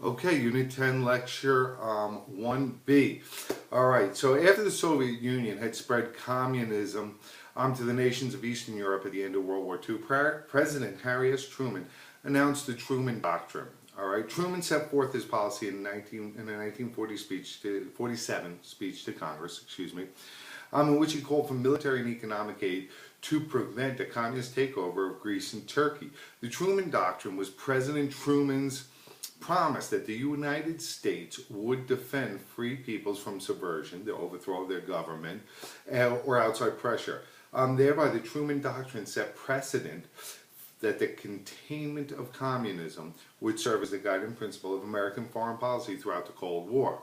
Okay, Unit 10 Lecture 1B. Alright, so after the Soviet Union had spread communism to the nations of Eastern Europe at the end of World War II, President Harry S. Truman announced the Truman Doctrine. Alright, Truman set forth his policy in the 1947 speech to Congress, in which he called for military and economic aid to prevent a communist takeover of Greece and Turkey. The Truman Doctrine was President Truman's promise that the United States would defend free peoples from subversion, the overthrow of their government, or outside pressure. Thereby, the Truman Doctrine set precedent that the containment of communism would serve as the guiding principle of American foreign policy throughout the Cold War.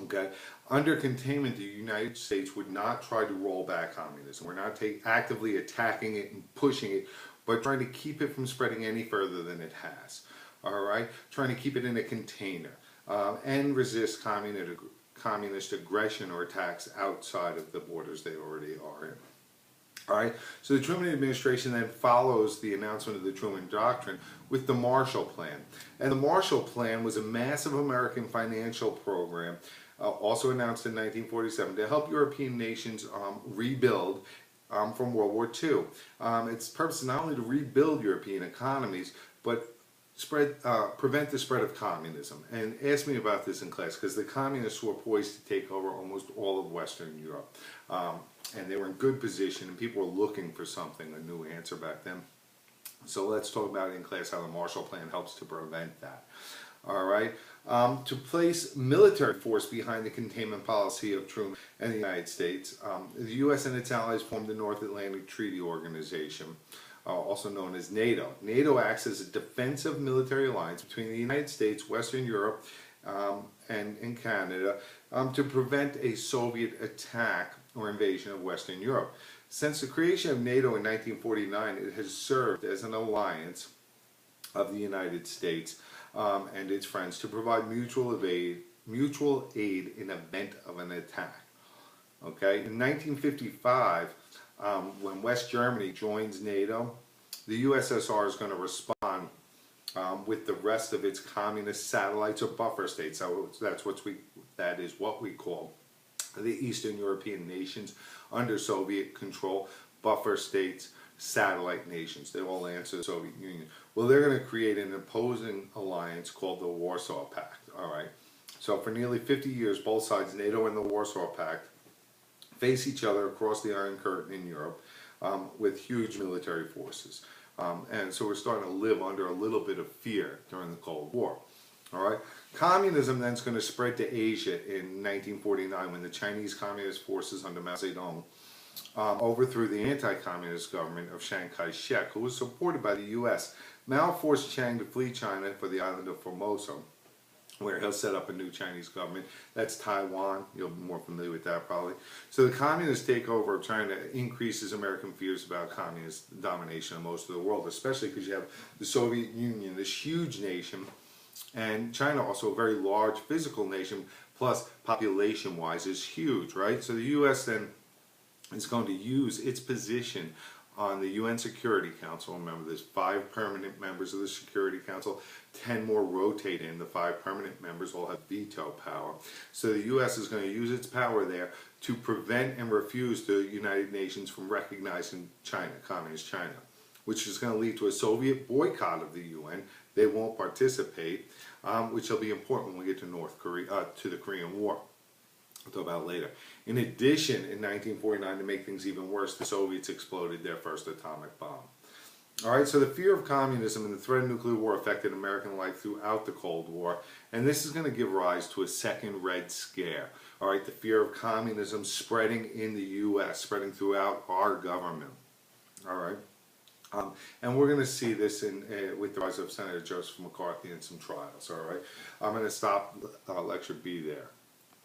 Okay, under containment, the United States would not try to roll back communism. We're not actively attacking it and pushing it, but trying to keep it from spreading any further than it has. All right, trying to keep it in a container and resist communist aggression or attacks outside of the borders they already are in. All right, so the Truman administration then follows the announcement of the Truman Doctrine with the Marshall Plan. And the Marshall Plan was a massive American financial program, also announced in 1947, to help European nations rebuild from World War II. Its purpose is not only to rebuild European economies, but prevent the spread of communism. And ask me about this in class, because the communists were poised to take over almost all of Western Europe. And they were in good position, and people were looking for something, a new answer back then. So let's talk about it in class, how the Marshall Plan helps to prevent that. All right, to place military force behind the containment policy of Truman and the United States, the U.S. and its allies formed the North Atlantic Treaty Organization, also known as NATO. NATO acts as a defensive military alliance between the United States, Western Europe, and Canada to prevent a Soviet attack or invasion of Western Europe. Since the creation of NATO in 1949, it has served as an alliance of the United States and its friends to provide mutual aid in event of an attack. Okay, in 1955, when West Germany joins NATO, the USSR is going to respond with the rest of its communist satellites or buffer states. So that is what we call the Eastern European nations under Soviet control, buffer states, satellite nations. They all answer the Soviet Union. Well, they're going to create an opposing alliance called the Warsaw Pact. All right. So for nearly 50 years, both sides, NATO and the Warsaw Pact, face each other across the Iron Curtain in Europe with huge military forces. And so we're starting to live under a little bit of fear during the Cold War. All right. Communism then is going to spread to Asia in 1949 when the Chinese Communist forces under Mao Zedong overthrew the anti-communist government of Chiang Kai-shek, who was supported by the U.S. Mao forced Chiang to flee China for the island of Formosa, where he'll set up a new Chinese government. That's Taiwan. You'll be more familiar with that probably. So the communist takeover of China increases American fears about communist domination of most of the world, especially because you have the Soviet Union, this huge nation, and China also a very large physical nation, plus population-wise is huge, right? So the U.S. then is going to use its position on the UN Security Council. Remember, there's 5 permanent members of the Security Council, 10 more rotate in. The 5 permanent members all have veto power. So the U.S. is going to use its power there to prevent and refuse the United Nations from recognizing China, Communist China, which is going to lead to a Soviet boycott of the UN. They won't participate, which will be important when we get to North Korea, to the Korean War. We'll talk about it later. In addition, in 1949, to make things even worse, the Soviets exploded their first atomic bomb. All right, so the fear of communism and the threat of nuclear war affected American life throughout the Cold War, and this is going to give rise to a second Red Scare. All right, the fear of communism spreading in the U.S., spreading throughout our government. All right. And we're going to see this with the rise of Senator Joseph McCarthy and some trials, all right? I'm going to stop lecture B there.